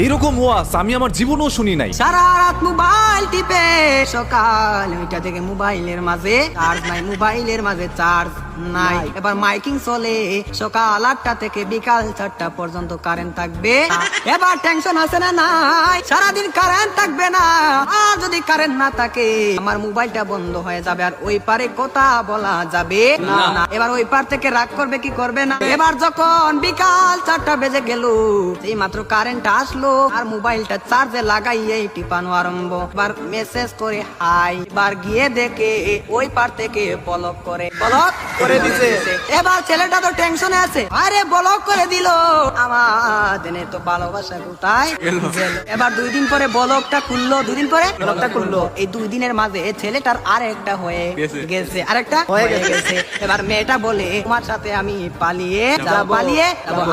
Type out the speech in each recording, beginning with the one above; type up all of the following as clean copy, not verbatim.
এইরকম ওয়াজ আমি আমার জীবনেও শুনি নাই। সারা রাত মোবাইল টিপে সকাল 9টা থেকে মোবাইলের মাঝে চার্জ নাই, মোবাইলের মাঝে চার্জ নাই। এবার মাইকিং চলে সকাল 8টা থেকে বিকাল 4টা পর্যন্ত কারেন্ট থাকবে। এবার টেনশন আছে না নাই, সারাদিন কারেন্ট থাকবে না। আর যদি কারেন্ট না থাকে আমার মোবাইলটা বন্ধ হয়ে যাবে, আর ওই পারে কথা বলা যাবে না। এবার ওই পার থেকে রাগ করবে কি করবে না। এবার যখন বিকাল 4টা বেজে গেল, এই মাত্র কারেন্ট আসলো আর মোবাইলটা চার্জে লাগাইয়ে টিপানো আরম্ভ। এবার মেসেজ করে হাই, এবার গিয়ে দেখে ওই পার থেকে ব্লক করে দিছে। এবার ছেলেটা তো টেনশনে আছে, আরে ব্লক করে দিল, আমার দেনে তো ভালোবাসা কোথায় গেল। এবার 2 দিন পরে ব্লকটা খুললো, 2 দিন পরে ব্লকটা খুললো। এই 2 দিনের মাঝে ছেলেটার আরেকটা হয়ে গেছে, আরেকটা হয়ে গেছে। এবার মেয়েটা বলে তোমার সাথে আমি পালিয়ে যাব,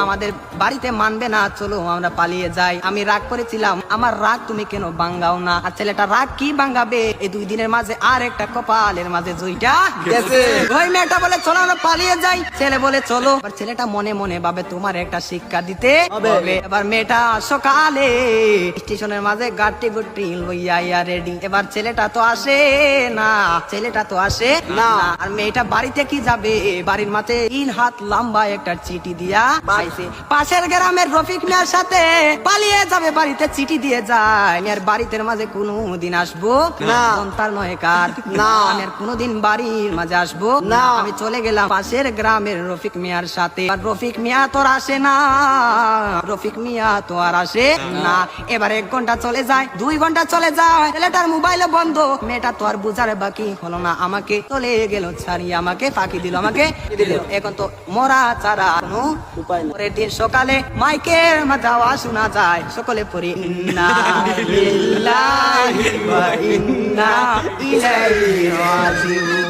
আমাদের বাড়িতে মানবে না, চলো আমরা পালিয়ে যাই। আমি রাগ করেছিলাম, আমার রাগ তুমি কেন ভাঙ্গাও না। আর ছেলেটা রাগ কি ভাঙ্গাবে, এই 2 দিনের মাঝে আর একটা কপালের মাঝে জুইটা গেছে। ওই মেয়েটা বলে চলো আমরা পালিয়ে যাই, ছেলে বলে চলো। আর ছেলেটা মনে মনে ভাবে তোমার একটা শিক্ষা দিতে হবে। এবার মেয়েটা সকালে স্টেশনের মাঝে গাড়ি গুটি লইয়া রেডি। এবার ছেলেটা তো আসে না, আর মেয়েটা বাড়িতে কি যাবে, বাড়ির মাঝে 3 হাত লম্বা একটা চিঠি দিয়া পাইছে। পাশের গ্রামের রফিক মিয়ার সাথে পালিয়ে যাবে, বাড়িতে চিঠি দিয়ে যায়। আর বাড়িতে মাঝে কোনোদিন আসবো না, তার নয় কার না, আমি আর কোনোদিন বাড়ির মাঝে আসবো না। আমি চলে গেলাম পাশের গ্রামের রফিক মিয়ার সাথে। আর রফিক মিয়া তো আর আসে না। এবার 1 ঘন্টা চলে যায়, 2 ঘন্টা চলে যায়, ছেলেটার মোবাইলে বন্ধ। মেয়েটা তো আর বুঝার বাকি হলো না, আমাকে চলে গেল ছাড়িয়ে, আমাকে ফাঁকি দিল, এখন তো মরা ছাড়া কোনো উপায় নেই। পরের দিন সকালে মাইকের মাঝে আওয়াজ শোনা যায়, সকলে পড়ি ইন্না লিল্লাহি ওয়া ইন্না ইলাইহি রাজিউন।